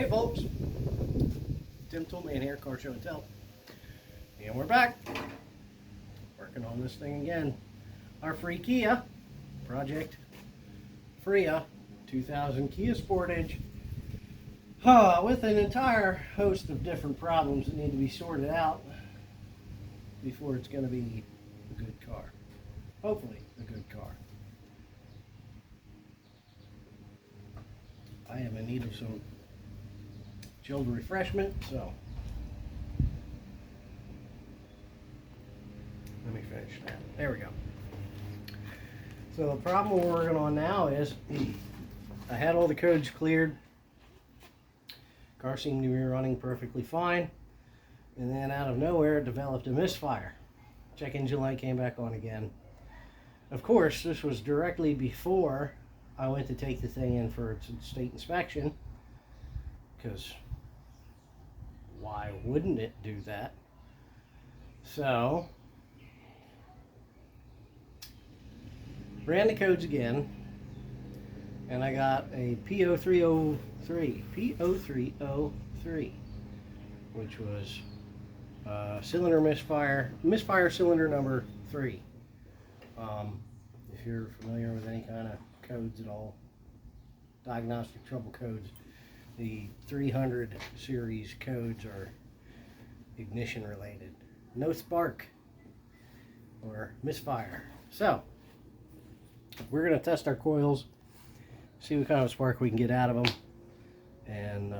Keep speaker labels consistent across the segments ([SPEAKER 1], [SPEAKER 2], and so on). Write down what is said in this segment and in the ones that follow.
[SPEAKER 1] Hey folks, Tim Toolman here, Car Show and Tell, and we're back working on this thing again. Our free Kia project, Freya 2000 Kia Sportage, with an entire host of different problems that need to be sorted out before it's going to be a good car. Hopefully a good car. I am in need of some chilled refreshment, so let me finish that. There we go. So the problem we're working on now is I had all the codes cleared. Car seemed to be running perfectly fine, and then out of nowhere it developed a misfire. Check engine light came back on again. Of course, this was directly before I went to take the thing in for its state inspection, because why wouldn't it do that? So, ran the codes again, and I got a P0303, which was cylinder misfire cylinder number 3. If you're familiar with any kind of codes at all, diagnostic trouble codes, the 300 series codes are ignition related. No spark or misfire. So we're going to test our coils, see what kind of spark we can get out of them, and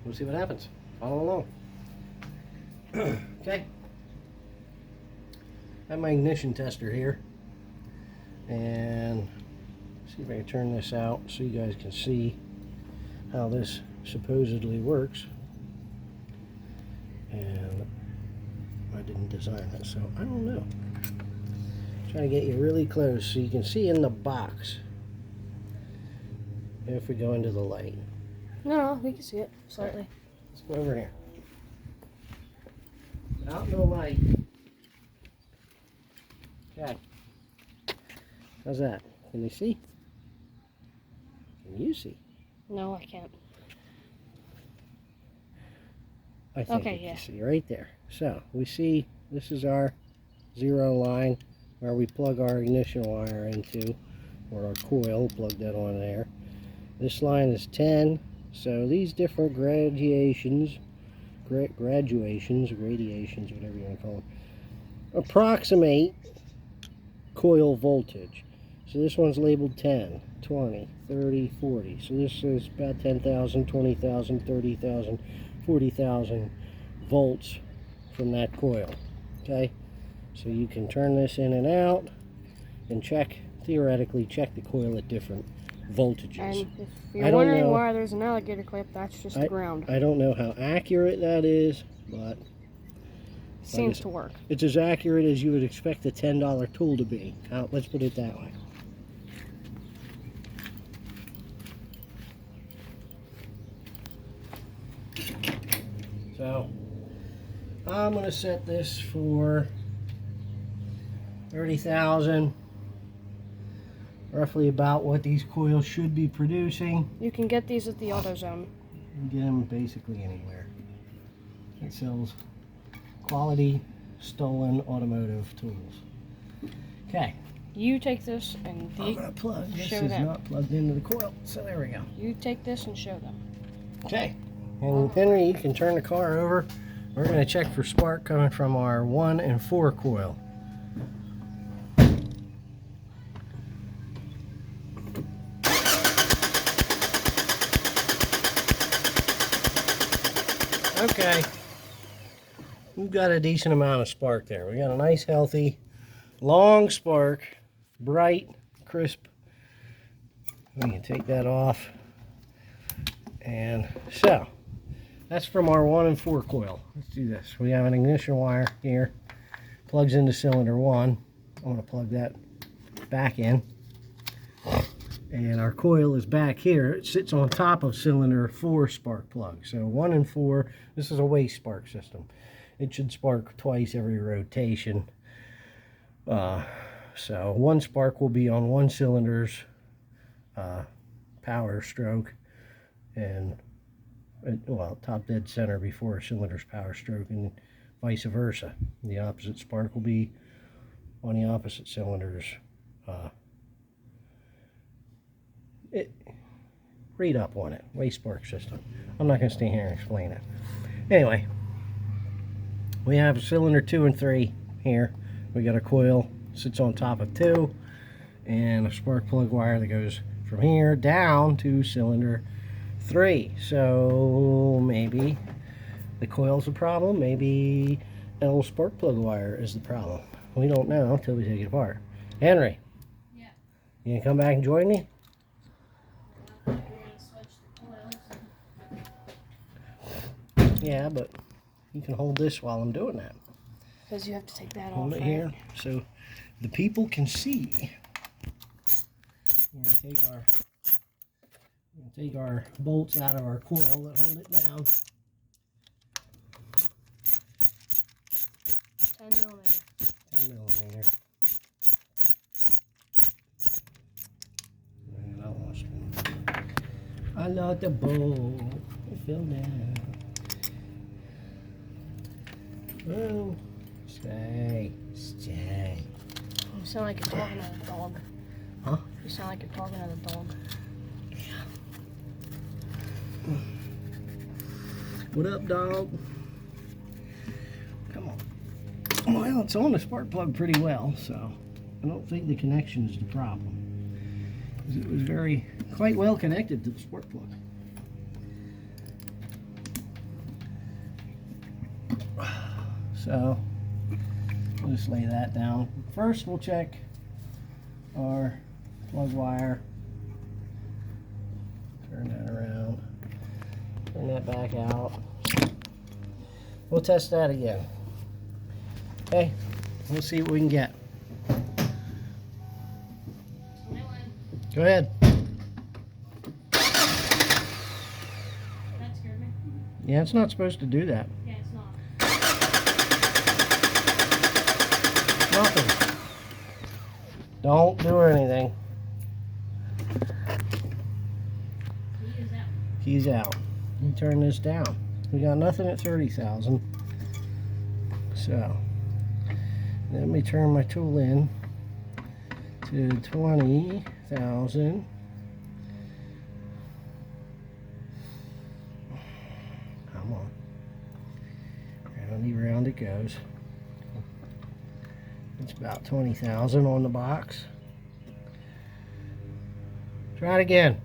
[SPEAKER 1] we'll see what happens. Follow along. Okay. I have my ignition tester here, and see if I can turn this out so you guys can see how this supposedly works. And I didn't design it, so I don't know. Trying to get you really close so you can see in the box if we go into the light.
[SPEAKER 2] No, we can see it slightly.
[SPEAKER 1] Let's go over here. Out in the light. Okay. How's that? Can you see? Can you see?
[SPEAKER 2] No, I can't.
[SPEAKER 1] I think
[SPEAKER 2] okay,
[SPEAKER 1] you
[SPEAKER 2] yeah.
[SPEAKER 1] can see right there. So we see this is our 0 line where we plug our ignition wire into, or our coil, plug that on there. This line is 10. So these different gradations, whatever you want to call them, approximate coil voltage. So this one's labeled 10, 20, 30, 40. So this is about 10,000, 20,000, 30,000, 40,000 volts from that coil. Okay, so you can turn this in and out and theoretically check the coil at different voltages.
[SPEAKER 2] And if you're wondering why there's an alligator clip, that's just the ground.
[SPEAKER 1] I don't know how accurate that is, but
[SPEAKER 2] seems to work.
[SPEAKER 1] It's as accurate as you would expect a $10 tool to be. Let's put it that way. So I'm going to set this for 30,000, roughly about what these coils should be producing.
[SPEAKER 2] You can get these at the AutoZone.
[SPEAKER 1] You can get them basically anywhere. It sells quality stolen automotive tools. Okay.
[SPEAKER 2] You take this and
[SPEAKER 1] I'm going to plug. This
[SPEAKER 2] show
[SPEAKER 1] is
[SPEAKER 2] them.
[SPEAKER 1] not plugged into the coil, so there we go.
[SPEAKER 2] You take this and show them.
[SPEAKER 1] Okay. And Henry, you can turn the car over. We're going to check for spark coming from our 1 and 4 coil. Okay. We've got a decent amount of spark there. We got a nice, healthy, long spark, bright, crisp. We can take that off. And so, that's from our 1 and 4 coil. Let's do this. We have an ignition wire here. Plugs into cylinder 1. I'm going to plug that back in. And our coil is back here. It sits on top of cylinder 4 spark plug. So 1 and 4, this is a waste spark system. It should spark twice every rotation. So one spark will be on one cylinder's power stroke, and well, top dead center before a cylinder's power stroke, and vice versa. The opposite spark will be on the opposite cylinders. Read up on it. Waste spark system. I'm not going to stand here and explain it. Anyway, we have cylinder 2 and 3 here. We got a coil sits on top of 2, and a spark plug wire that goes from here down to cylinder 3. So maybe the coil's the problem. Maybe a little spark plug wire is the problem. We don't know until we take it apart. Henry.
[SPEAKER 2] Yeah.
[SPEAKER 1] You gonna come back and join me? Yeah, but you can hold this while I'm doing that.
[SPEAKER 2] Because you have to take that off.
[SPEAKER 1] Hold it here so the people can see. We're gonna take our bolts out of our coil that hold it down.
[SPEAKER 2] 10 millimeter.
[SPEAKER 1] 10 millimeter. And I lost one. I lost the bolt. It fell down. Oh, stay.
[SPEAKER 2] You sound like you're talking to a dog.
[SPEAKER 1] Huh?
[SPEAKER 2] You sound like you're talking to a dog.
[SPEAKER 1] What up, dog? Come on. Well, it's on the spark plug pretty well, so I don't think the connection is the problem. It was quite well connected to the spark plug. So we'll just lay that down. First, we'll check our plug wire. Turn that around. Turn that back out. We'll test that again. Okay, we'll see what we can get. Go ahead.
[SPEAKER 2] That scared me.
[SPEAKER 1] Yeah, it's not supposed to do that.
[SPEAKER 2] Yeah, it's not.
[SPEAKER 1] Nothing. Don't do anything. Keys out. Let me turn this down. We got nothing at 30,000. So let me turn my tool in to 20,000. Come on. Round it goes. It's about 20,000 on the box. Try it again.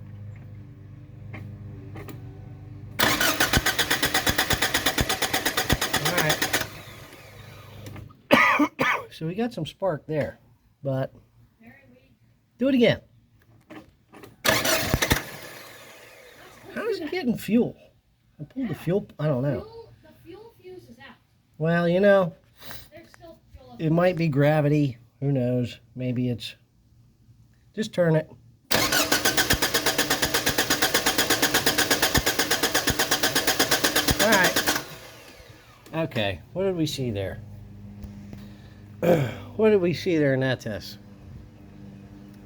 [SPEAKER 1] So we got some spark there, but do it again. How is it getting fuel? I pulled the fuel, I don't know.
[SPEAKER 2] The fuel fuse is out.
[SPEAKER 1] Well, you know,
[SPEAKER 2] There's still fuel up.
[SPEAKER 1] it might be gravity. Who knows? Maybe it's, just turn it. All right. Okay, what did we see there? What did we see there in that test?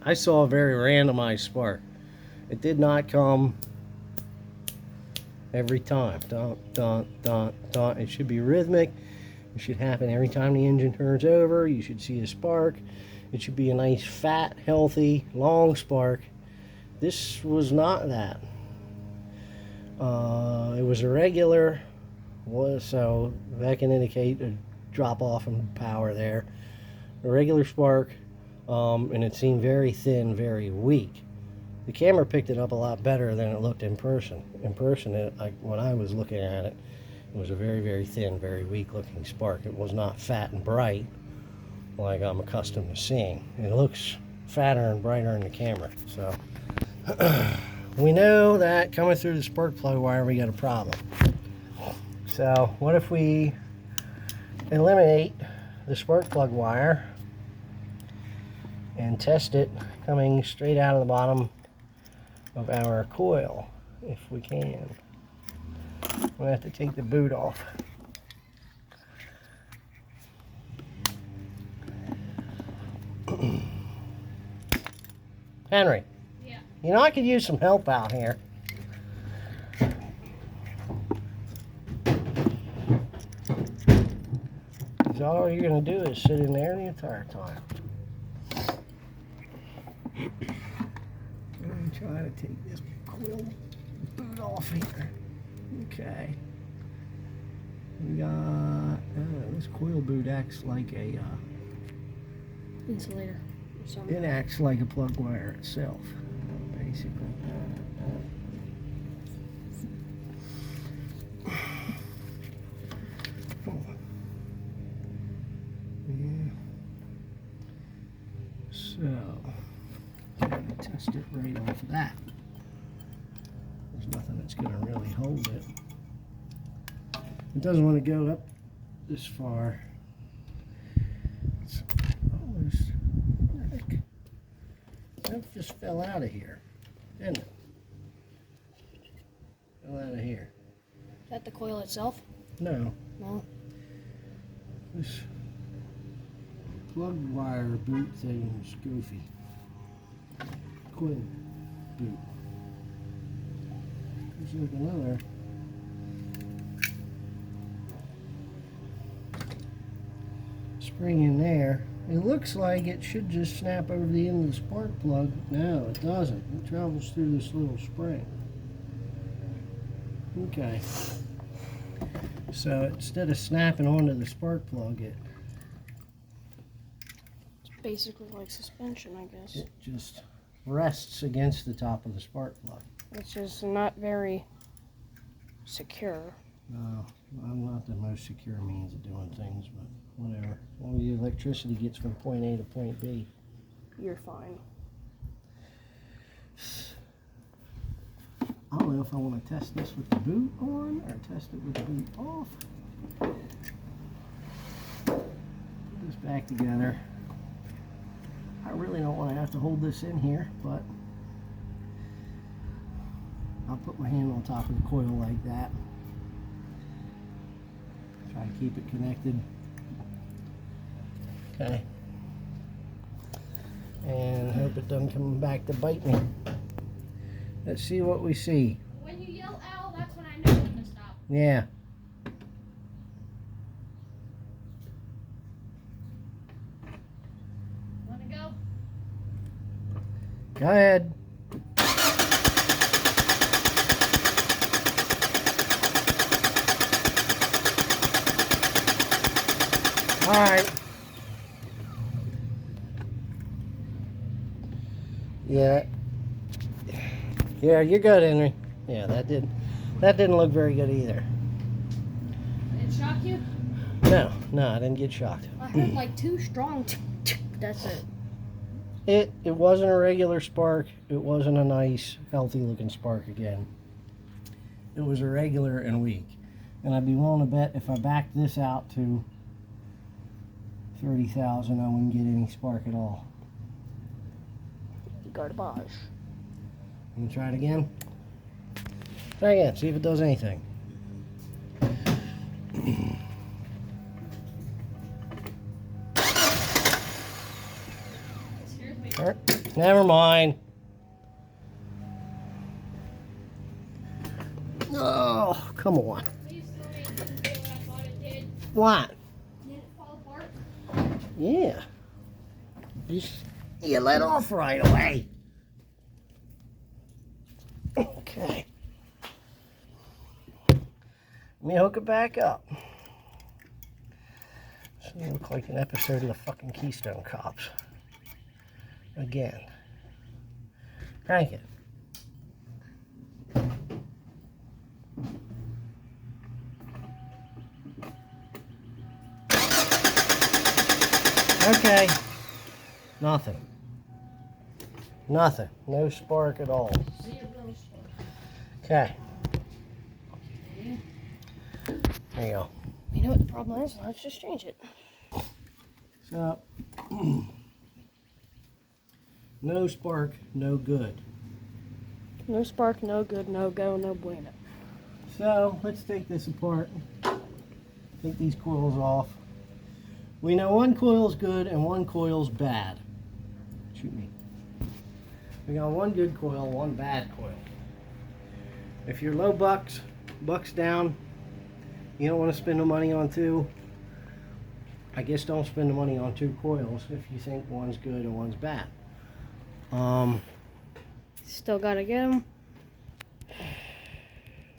[SPEAKER 1] I saw a very randomized spark. It did not come every time. Dun, dun, dun, dun. It should be rhythmic. It should happen every time the engine turns over. You should see a spark. It should be a nice, fat, healthy, long spark. This was not that. It was irregular, so that can indicate a drop off in power there. A regular spark, and it seemed very thin, very weak. The camera picked it up a lot better than it looked in person. In person, when I was looking at it, it was a very, very thin, very weak looking spark. It was not fat and bright like I'm accustomed to seeing. It looks fatter and brighter in the camera. So we know that coming through the spark plug wire, we got a problem. So what if we eliminate the spark plug wire and test it coming straight out of the bottom of our coil, if we can. We'll have to take the boot off. Henry.
[SPEAKER 2] Yeah.
[SPEAKER 1] You know, I could use some help out here. Because all you're going to do is sit in there the entire time. Let me try to take this coil boot off here. Okay. We got, this coil boot acts like a,
[SPEAKER 2] insulator or something.
[SPEAKER 1] it acts like a plug wire itself, basically. Yeah. So, I'm going to test it right off of that. There's nothing that's going to really hold it. It doesn't want to go up this far. It's almost, heck, that just fell out of here, didn't it? Fell out of here.
[SPEAKER 2] Is that the coil itself?
[SPEAKER 1] No.
[SPEAKER 2] No.
[SPEAKER 1] This plug wire boot thing is goofy. Coil boot. There's like another. Spring in there. It looks like it should just snap over the end of the spark plug. No, it doesn't. It travels through this little spring. Okay. So instead of snapping onto the spark plug, it
[SPEAKER 2] Basically like suspension, I guess.
[SPEAKER 1] just rests against the top of the spark plug.
[SPEAKER 2] Which is not very secure.
[SPEAKER 1] No, I'm not the most secure means of doing things, but whatever. As long as the electricity gets from point A to point B.
[SPEAKER 2] You're fine.
[SPEAKER 1] I don't know if I want to test this with the boot on or test it with the boot off. Put this back together. I really don't want to have to hold this in here, but I'll put my hand on top of the coil like that. Try to keep it connected. Okay. And hope it doesn't come back to bite me. Let's see what we see.
[SPEAKER 2] When you yell ow, that's when I know when to stop.
[SPEAKER 1] Yeah.
[SPEAKER 2] Want to go?
[SPEAKER 1] Go ahead. All right. Yeah. Yeah, you're good, Henry. Yeah, that didn't look very good either.
[SPEAKER 2] Did it shock you?
[SPEAKER 1] No, I didn't get shocked.
[SPEAKER 2] I heard like two strong. That's it.
[SPEAKER 1] It wasn't a regular spark. It wasn't a nice, healthy looking spark again. It was irregular and weak. And I'd be willing to bet if I backed this out to 30,000, I wouldn't get any spark at all.
[SPEAKER 2] Garbage.
[SPEAKER 1] You try it again? Try again, see if it does anything. Never mind. Oh, come on. What?
[SPEAKER 2] Did it fall apart?
[SPEAKER 1] Yeah. You let off right away. Okay. Let me hook it back up. This doesn't look like an episode of the fucking Keystone Cops. Again. Crank it. Okay. Nothing. Nothing. No spark at all. Okay. There you go.
[SPEAKER 2] You know what the problem is? Let's just change it.
[SPEAKER 1] So, no spark, no good.
[SPEAKER 2] No spark, no good, no go, no bueno.
[SPEAKER 1] So, let's take this apart. Take these coils off. We know one coil's good and one coil's bad. Shoot me. We got one good coil, one bad coil. If you're low bucks down, you don't want to spend no money on two, I guess don't spend the money on 2 coils if you think one's good and one's bad.
[SPEAKER 2] Still gotta get them.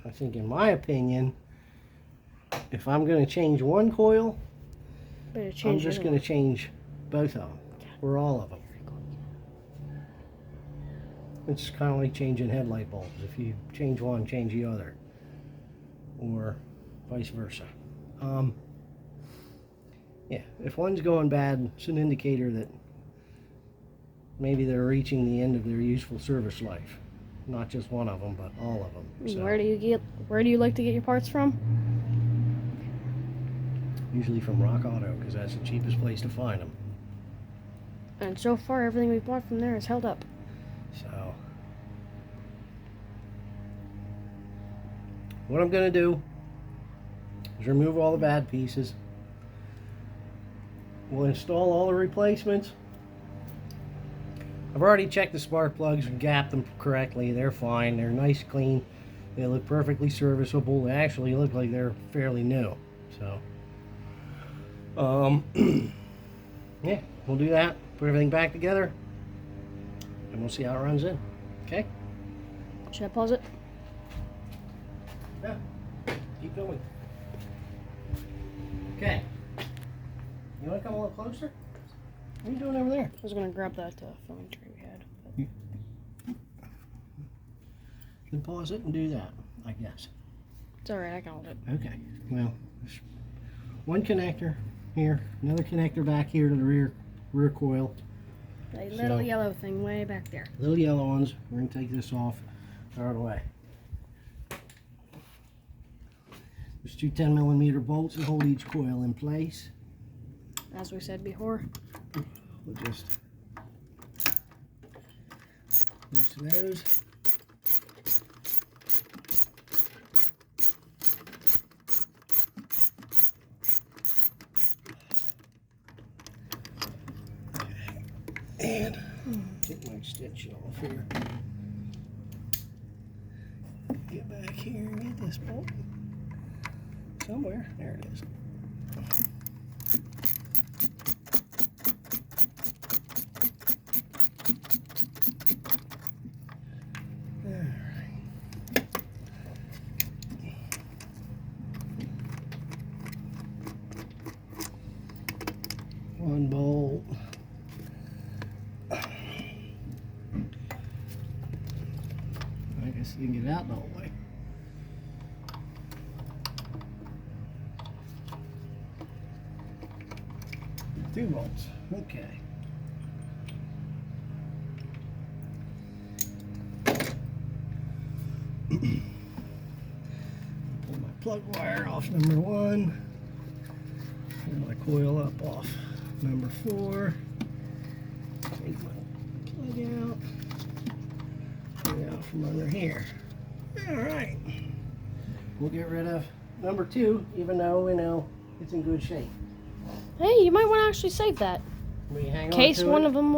[SPEAKER 1] I think, in my opinion, if I'm going to change one coil, I'm just going to change both of them, or all of them. It's kind of like changing headlight bulbs. If you change one, change the other, or vice versa. Yeah, if one's going bad, it's an indicator that maybe they're reaching the end of their useful service life. Not just one of them, but all of them. So,
[SPEAKER 2] Where do you like to get your parts from?
[SPEAKER 1] usually from Rock Auto, because that's the cheapest place to find them.
[SPEAKER 2] And so far, everything we bought from there has held up.
[SPEAKER 1] So, what I'm going to do is remove all the bad pieces. We'll install all the replacements. I've already checked the spark plugs and gapped them correctly. They're fine. They're nice, clean. They look perfectly serviceable. They actually look like they're fairly new. So, yeah, we'll do that. Put everything back together, and we'll see how it runs in. Okay?
[SPEAKER 2] Should I pause it?
[SPEAKER 1] Yeah. Keep going. Okay. You want to come a little closer? What are you doing over there?
[SPEAKER 2] I was gonna grab that filming tray we had.
[SPEAKER 1] You can pause it and do that, I guess.
[SPEAKER 2] It's alright, I can hold it.
[SPEAKER 1] Okay. Well, there's one connector here, another connector back here to the rear coil.
[SPEAKER 2] A little yellow thing way back there.
[SPEAKER 1] Little yellow ones. We're going to take this off, throw it away. There's 2 10mm bolts that hold each coil in place.
[SPEAKER 2] As we said before.
[SPEAKER 1] We'll just loosen those. And get my stitch off here. Get back here and get this bolt somewhere. There it is. One bolt. I guess you can get out the whole way. Two bolts. Okay. Pull my plug wire off number 1. Pull my coil up off number 4. Take my plug out. Get it out from under here. Alright. We'll get rid of number 2, even though we know it's in good shape.
[SPEAKER 2] Hey, you might want to actually save that.
[SPEAKER 1] We hang
[SPEAKER 2] In case
[SPEAKER 1] on to
[SPEAKER 2] one
[SPEAKER 1] it.
[SPEAKER 2] of them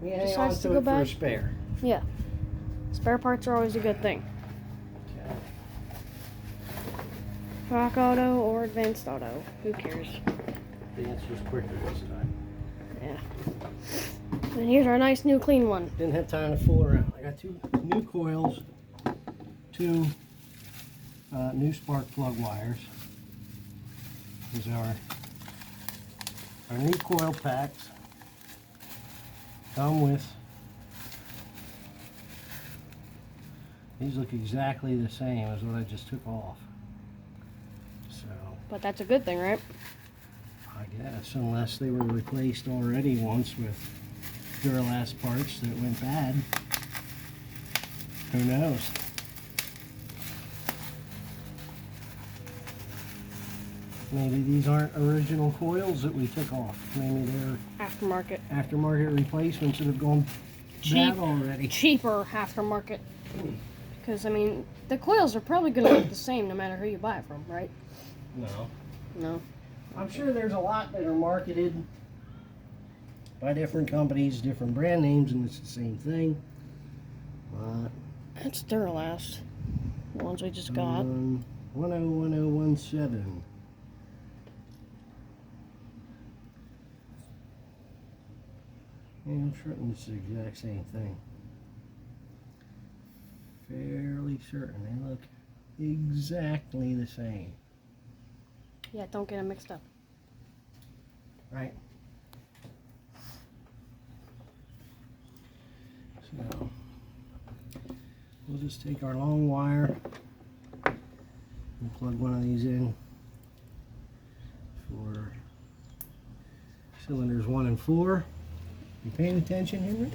[SPEAKER 1] We hang on
[SPEAKER 2] decides
[SPEAKER 1] to
[SPEAKER 2] to go
[SPEAKER 1] it for a
[SPEAKER 2] bad.
[SPEAKER 1] spare.
[SPEAKER 2] Yeah. Spare parts are always a good thing.
[SPEAKER 1] Okay.
[SPEAKER 2] Rock Auto or Advanced Auto. Who cares?
[SPEAKER 1] The answer's quicker this time.
[SPEAKER 2] Yeah. And here's our nice new clean one.
[SPEAKER 1] Didn't have time to fool around. I got 2 new coils, 2 new spark plug wires. These are our new coil packs. Come with, these look exactly the same as what I just took off. So,
[SPEAKER 2] But that's a good thing, right?
[SPEAKER 1] I guess, unless they were replaced already once with Duralast parts that went bad. Who knows? Maybe these aren't original coils that we took off. Maybe they're
[SPEAKER 2] Aftermarket.
[SPEAKER 1] aftermarket replacements that have gone bad already.
[SPEAKER 2] Cheaper aftermarket. Because, I mean, the coils are probably going to look the same no matter who you buy it from, right?
[SPEAKER 1] No.
[SPEAKER 2] No.
[SPEAKER 1] I'm sure there's a lot that are marketed by different companies, different brand names, and it's the same thing.
[SPEAKER 2] That's Duralast. The ones we just got.
[SPEAKER 1] 101017. I'm certain it's the exact same thing. Fairly certain they look exactly the same.
[SPEAKER 2] Yeah, don't get them mixed up.
[SPEAKER 1] Right? So we'll just take our long wire and plug one of these in for cylinders 1 and 4. You paying attention, Henry?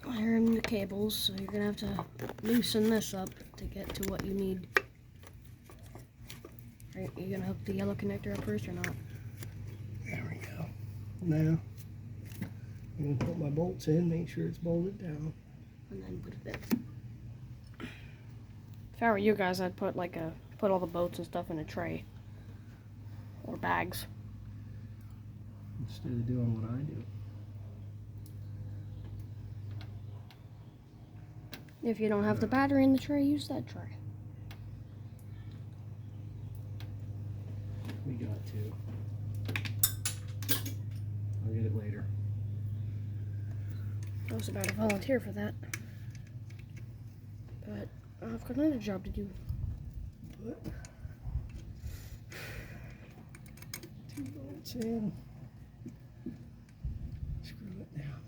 [SPEAKER 2] Iron the cables, so you're gonna have to loosen this up to get to what you need. Are you gonna hook the yellow connector up first or not?
[SPEAKER 1] There we go. Now I'm gonna put my bolts in, make sure it's bolted down.
[SPEAKER 2] And then put it in. If I were you guys, I'd put all the bolts and stuff in a tray or bags.
[SPEAKER 1] Instead of doing what I do.
[SPEAKER 2] If you don't have the battery in the tray, use that tray.
[SPEAKER 1] We got to. I'll get it later.
[SPEAKER 2] I was about to volunteer for that. But I've got another job to do.
[SPEAKER 1] Put 2 bolts in. Screw it down.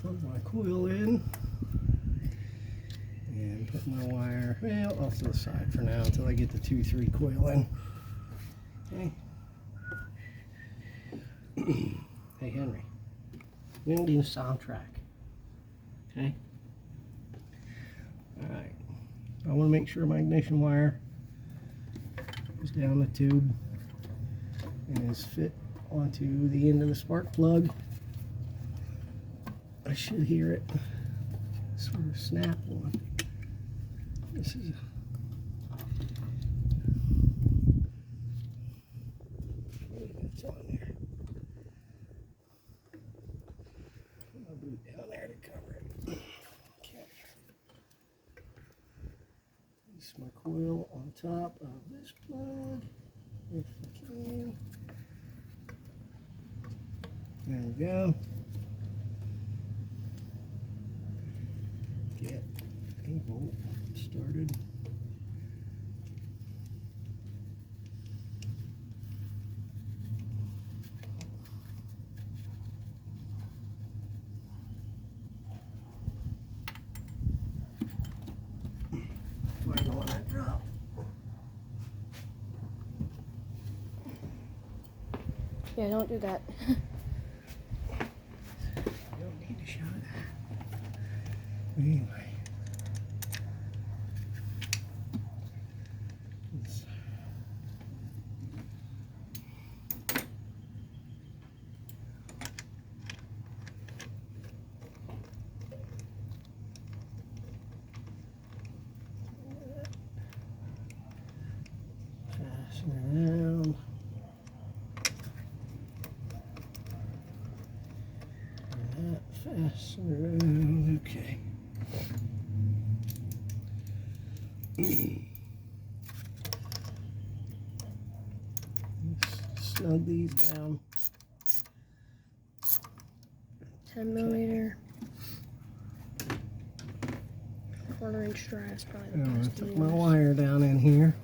[SPEAKER 1] Plug my coil in and put my wire off to the side for now until I get the 2-3 coil in. Okay. Hey Henry, we don't need a soundtrack. Okay. All right. I want to make sure my ignition wire is down the tube and is fit onto the end of the spark plug. I should hear it sort of snap on. This is it's on there. Put my boot down there to cover it. Okay. Place my coil on top of this plug if I can. There we go. Get a bolt started. I don't want that drop.
[SPEAKER 2] Yeah, don't do that.
[SPEAKER 1] I don't need to show that. Anyway. Fasten it down. And that fasten around. Okay. Snug these down.
[SPEAKER 2] 10mm. 1/4" dry is probably the best to
[SPEAKER 1] Put
[SPEAKER 2] use.
[SPEAKER 1] my wire down in here.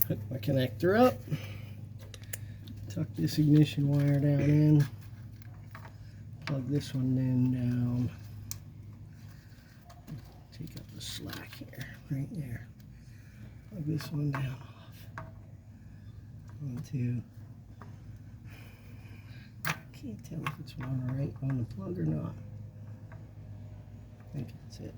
[SPEAKER 1] Put my connector up. Tuck this ignition wire down in. plug this one in down. Take up the slack here, right there. Plug this one down off. Onto. I can't tell if it's right on the plug or not. I think that's it.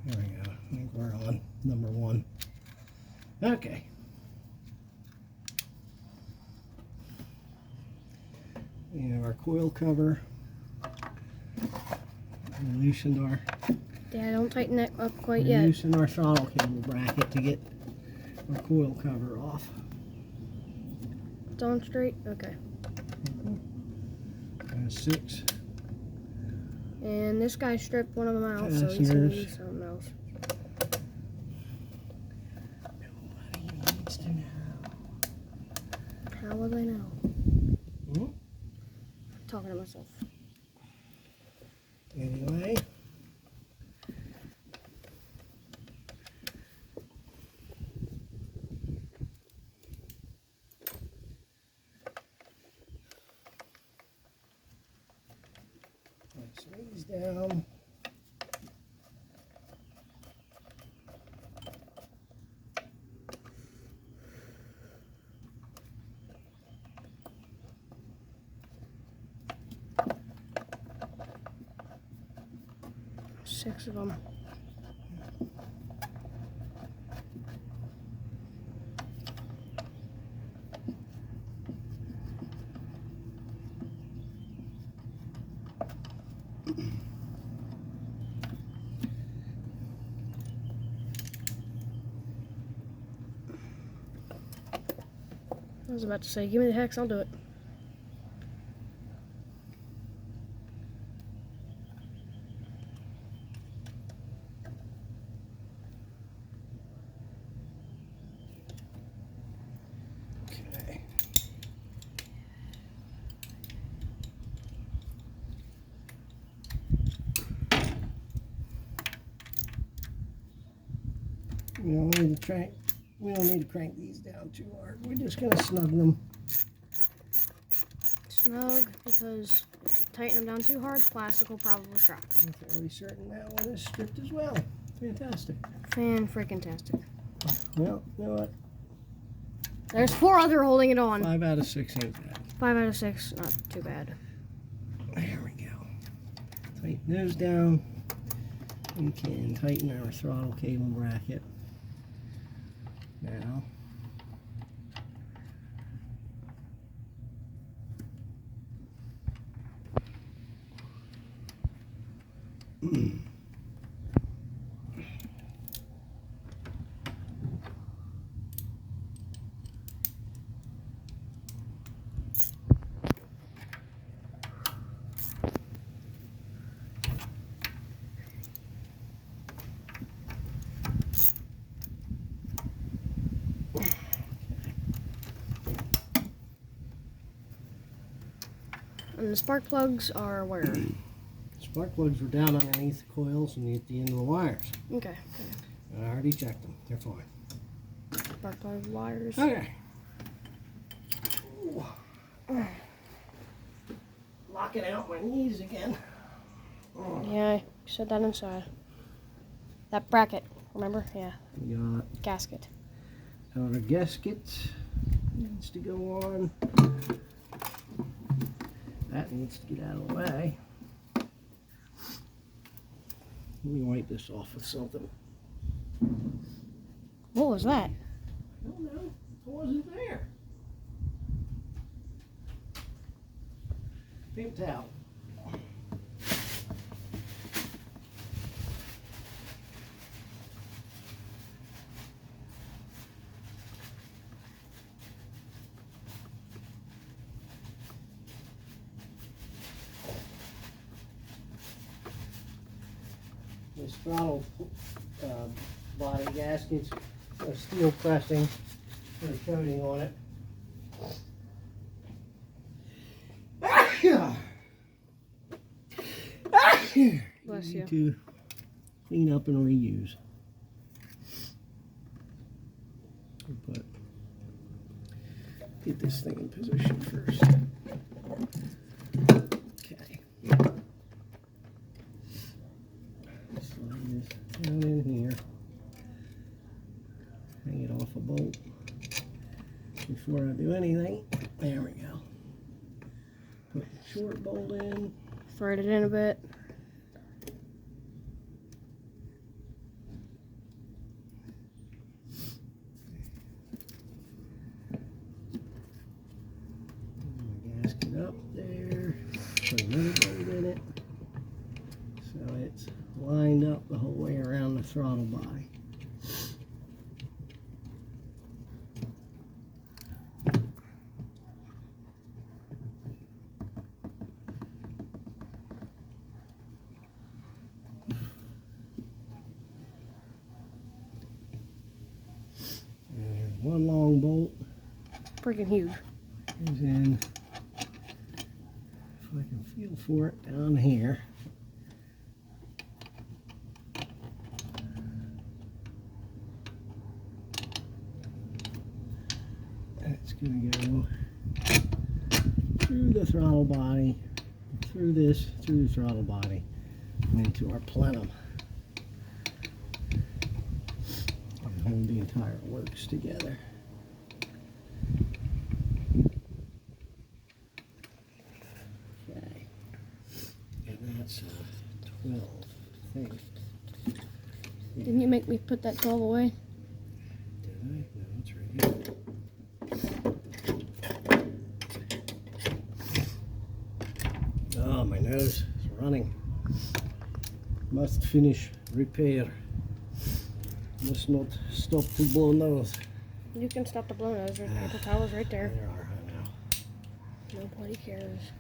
[SPEAKER 1] There we go. I think we're on number 1. Okay. We have our coil cover. We loosened our.
[SPEAKER 2] Yeah, don't tighten that up quite
[SPEAKER 1] We
[SPEAKER 2] yet.
[SPEAKER 1] loosened our throttle cable bracket to get our coil cover off.
[SPEAKER 2] It's on straight? Okay.
[SPEAKER 1] And 6.
[SPEAKER 2] And this guy stripped one of them out, so he's gonna need something else.
[SPEAKER 1] Nobody needs to know.
[SPEAKER 2] How will they know?
[SPEAKER 1] Hmm?
[SPEAKER 2] I'm talking to myself.
[SPEAKER 1] Anyway. Place these down.
[SPEAKER 2] Six of them. I was about to say, give me the hex, I'll do it.
[SPEAKER 1] Okay. We don't need to crank these down too hard. We're just gonna snug them.
[SPEAKER 2] Snug, because if you tighten them down too hard, plastic will probably crack.
[SPEAKER 1] I'm fairly certain that one is stripped as well. Fantastic.
[SPEAKER 2] Fan-freaking-tastic.
[SPEAKER 1] Well, you know what?
[SPEAKER 2] There's 4 other holding it on.
[SPEAKER 1] 5 out of 6 ain't bad.
[SPEAKER 2] 5 out of 6, not too bad.
[SPEAKER 1] There we go. Tighten those down. We can tighten our throttle cable bracket. Now.
[SPEAKER 2] And the spark plugs are where?
[SPEAKER 1] Spark plugs were down underneath the coils and at the end of the wires.
[SPEAKER 2] Okay.
[SPEAKER 1] I already checked them. They're fine.
[SPEAKER 2] Spark plug wires.
[SPEAKER 1] Okay. Ooh. Locking out my knees again.
[SPEAKER 2] Yeah, I set that inside. That bracket, remember? Yeah,
[SPEAKER 1] We got
[SPEAKER 2] gasket.
[SPEAKER 1] our gasket needs to go on. That needs to get out of the way. Let me wipe this off with something.
[SPEAKER 2] What was that?
[SPEAKER 1] I don't know. I wasn't there. Paper towel. This throttle body gasket's a steel pressing with a coating on it.
[SPEAKER 2] Bless
[SPEAKER 1] Easy
[SPEAKER 2] you.
[SPEAKER 1] to clean up and reuse. We put get this thing in position first. Okay. Slide this down in here. Hang it off a bolt. Before I do anything, there we go. Put the short bolt in.
[SPEAKER 2] Thread it in a bit.
[SPEAKER 1] Gasket up there. Put another bolt in it. So it's lined up the whole way around the throttle body. One long bolt
[SPEAKER 2] Freaking huge.
[SPEAKER 1] is in, if I can feel for it, down here. It's going to go through the throttle body, through the throttle body, and into our plenum. Hold the entire works together. Okay, and that's 12, I think.
[SPEAKER 2] Didn't you make me put that 12 away?
[SPEAKER 1] Did I? No, it's right here. Oh, my nose is running. Must finish repair. Must not stop to blow nose.
[SPEAKER 2] You can stop the blow nose. There's paper towels right there.
[SPEAKER 1] There are, I know.
[SPEAKER 2] Nobody cares.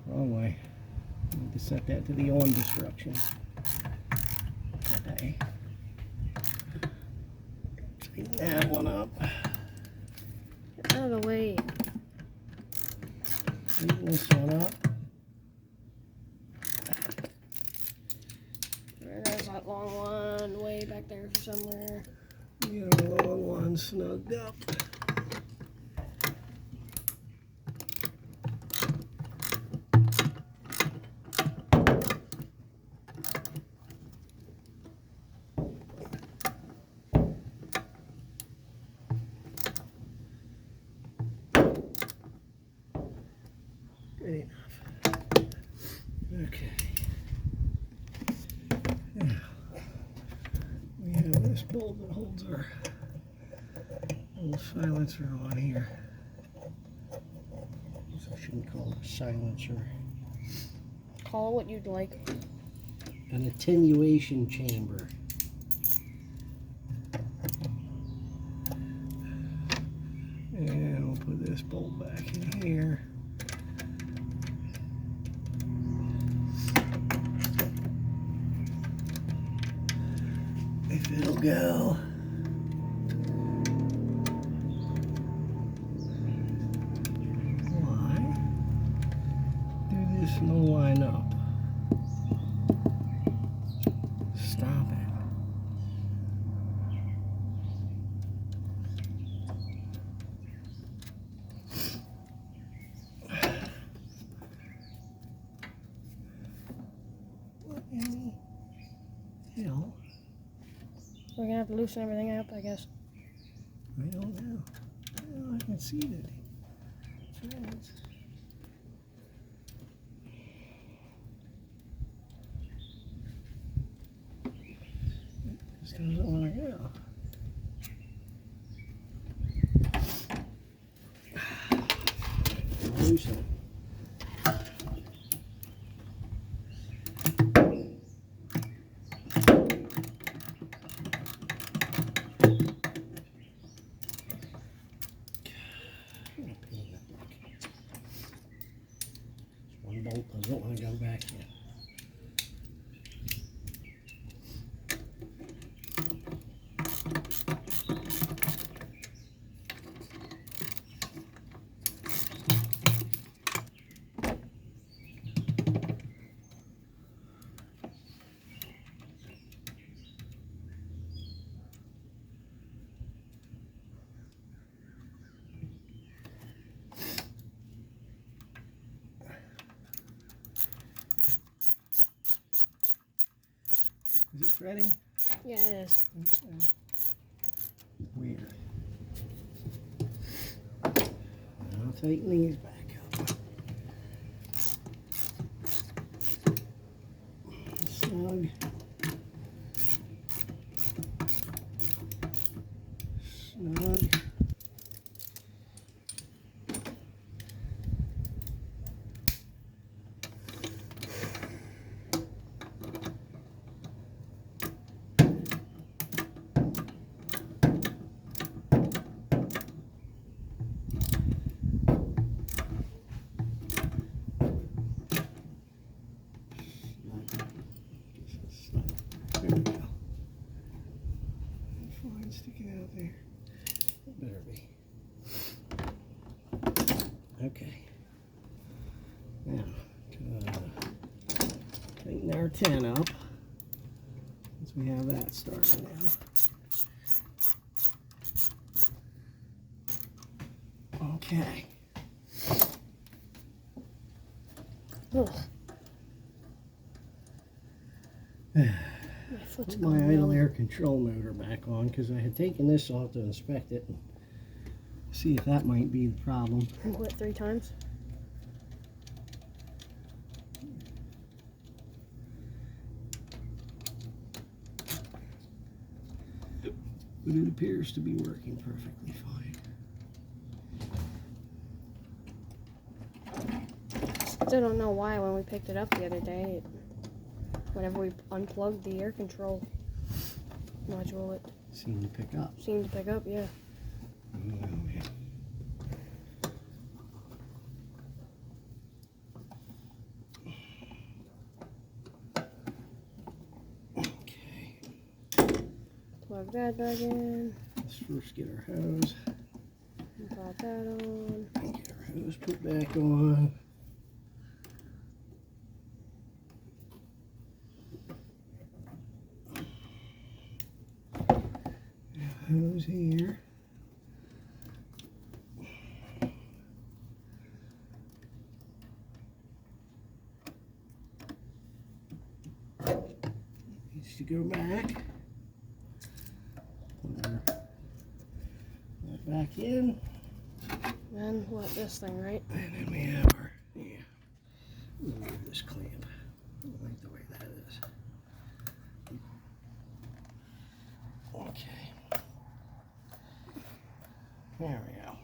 [SPEAKER 1] Wrong way. Need to set that to the on instruction. Okay. Tighten that one up.
[SPEAKER 2] Get out of the way.
[SPEAKER 1] Tighten this one up.
[SPEAKER 2] There's that long one way back there somewhere.
[SPEAKER 1] Get a long one snugged up. Good enough. Okay. Now, we have this bolt that holds our little silencer on here. I shouldn't call it a silencer.
[SPEAKER 2] Call it what you'd like.
[SPEAKER 1] An attenuation chamber. And we'll put this bolt back in here. If it'll go. Why do this no line up? Stop it. What in the hell?
[SPEAKER 2] We're gonna have to loosen everything up, I guess.
[SPEAKER 1] I don't know. Well, I can see that threads. Just doesn't want to go. Loosen it. One bolt doesn't want to go back yet. Is it threading?
[SPEAKER 2] Yeah, it is.
[SPEAKER 1] Okay. Weird. I'll tighten these back up. Snug. Snug. There we go. Fine sticking out there. It better be. Okay. Now, tighten our 10 up. Since we have that started now. Okay.
[SPEAKER 2] Ugh. My foot's
[SPEAKER 1] Put my
[SPEAKER 2] going
[SPEAKER 1] idle
[SPEAKER 2] numb.
[SPEAKER 1] air control motor back on because I had taken this off to inspect it and see if that might be the problem.
[SPEAKER 2] What, 3 times?
[SPEAKER 1] But it appears to be working perfectly fine.
[SPEAKER 2] Still don't know why when we picked it up the other day, whenever we unplugged the air control module, it
[SPEAKER 1] Seemed to pick up.
[SPEAKER 2] seemed to pick up, yeah.
[SPEAKER 1] Okay.
[SPEAKER 2] Plug that back in.
[SPEAKER 1] Let's first get our hose.
[SPEAKER 2] Pop that on.
[SPEAKER 1] And get our hose put back on. Hose here. Needs to go back. Put that back in.
[SPEAKER 2] Then what, this thing, right?
[SPEAKER 1] And then we have our, yeah, we'll move this clamp. I like the way that is. Okay. There we go.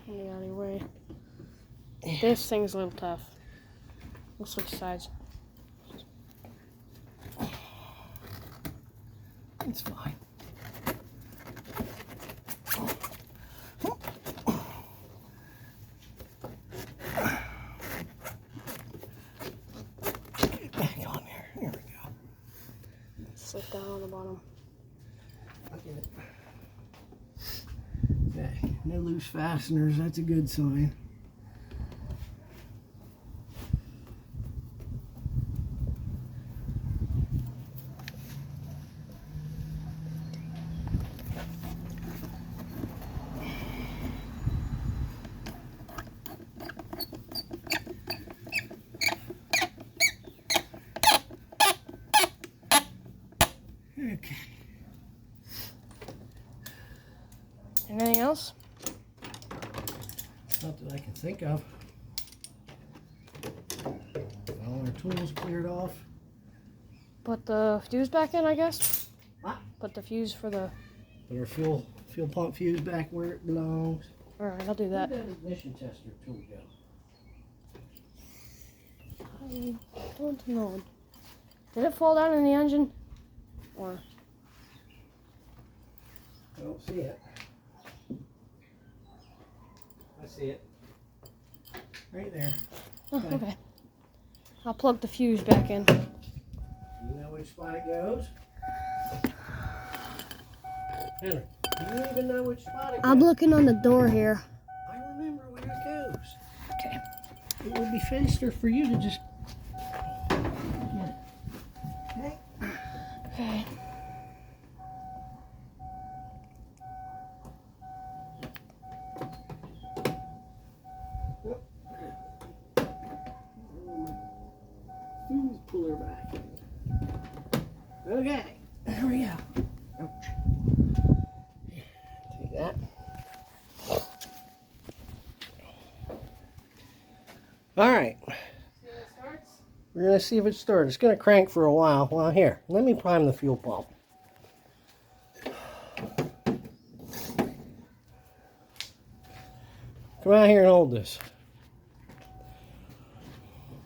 [SPEAKER 2] In the alleyway. This thing's a little tough. We'll switch sides.
[SPEAKER 1] It's fine. Get back on there. There we go.
[SPEAKER 2] Slip down on the bottom.
[SPEAKER 1] I'll get it. Okay, no loose fasteners. That's a good sign. Okay.
[SPEAKER 2] Anything else?
[SPEAKER 1] Not that I can think of. All our tools cleared off.
[SPEAKER 2] Put the fuse back in, I guess.
[SPEAKER 1] What?
[SPEAKER 2] Put the fuse for the...
[SPEAKER 1] Put our fuel pump fuse back where it belongs.
[SPEAKER 2] Alright, I'll do that.
[SPEAKER 1] Where'd that ignition tester tool go?
[SPEAKER 2] I don't know. Did it fall down in the engine? Or...
[SPEAKER 1] I don't see it. I see it. Right there.
[SPEAKER 2] Oh, okay. I'll plug the fuse back in.
[SPEAKER 1] You know which spot it goes? Henry, do you even know which spot it goes?
[SPEAKER 2] I'm looking on the door here.
[SPEAKER 1] I remember where it goes.
[SPEAKER 2] Okay.
[SPEAKER 1] It would be faster for you to just... Okay.
[SPEAKER 2] Okay.
[SPEAKER 1] Pull Okay, there we go. Ouch. Take that. All right. We're going to see if it starts. It's going to crank for a while. Well, here, let me prime the fuel pump. Come out here and hold this.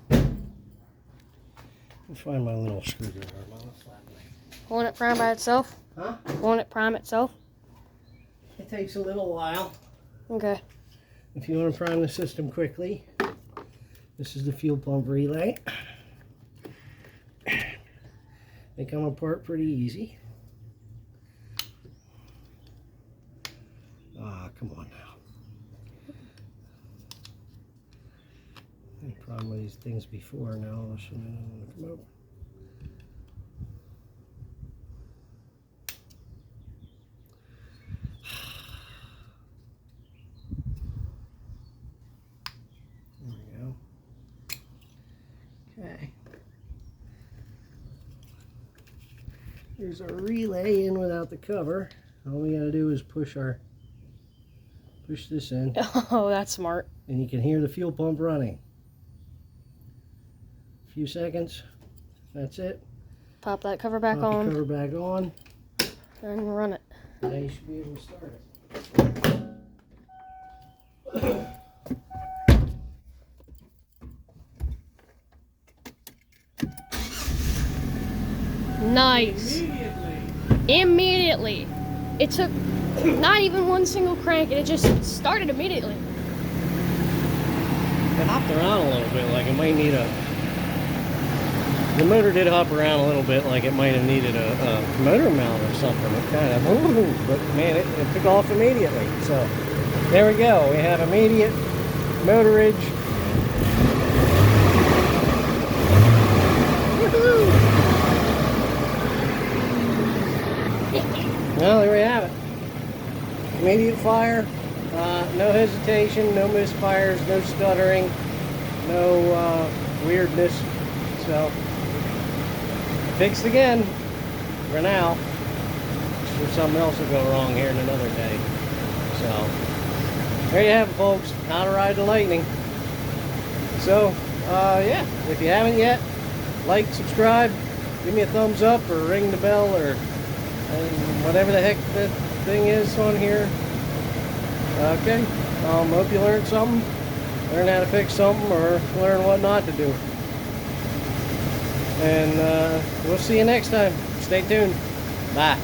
[SPEAKER 1] Let me find my little screwdriver.
[SPEAKER 2] Won't it prime by itself?
[SPEAKER 1] Huh?
[SPEAKER 2] Won't it prime itself?
[SPEAKER 1] It takes a little while.
[SPEAKER 2] Okay.
[SPEAKER 1] If you want to prime the system quickly, this is the fuel pump relay. They come apart pretty easy. Ah, come on now. I primed these things before, now all of a sudden I don't want to come over. There we go. Okay. Here's our relay in without the cover. All we gotta do is push this in,
[SPEAKER 2] Oh, that's smart.
[SPEAKER 1] and you can hear the fuel pump running. A few seconds. That's it.
[SPEAKER 2] Pop that cover back
[SPEAKER 1] Pop
[SPEAKER 2] on
[SPEAKER 1] the cover back on.
[SPEAKER 2] and run it.
[SPEAKER 1] Now you should be able to start it.
[SPEAKER 2] Nice. Immediately. It took not even one single crank, and it just started immediately.
[SPEAKER 1] It hopped around a little bit, like it might need a... The motor did hop around a little bit, like it might have needed a motor mount or something. It kind of, but man, it took off immediately. So there we go. We have immediate motorage. Woohoo! Well, there we have it. Immediate fire, no hesitation, no misfires, no stuttering, no weirdness. So, fixed again for now. Sure something else will go wrong here in another day. So, there you have it, folks. How to ride the Lightning. So, yeah, if you haven't yet, like, subscribe, give me a thumbs up, or ring the bell, or whatever the heck that thing is on here. Okay, hope you learned something, learn how to fix something, or learn what not to do. And we'll see you next time. Stay tuned. Bye.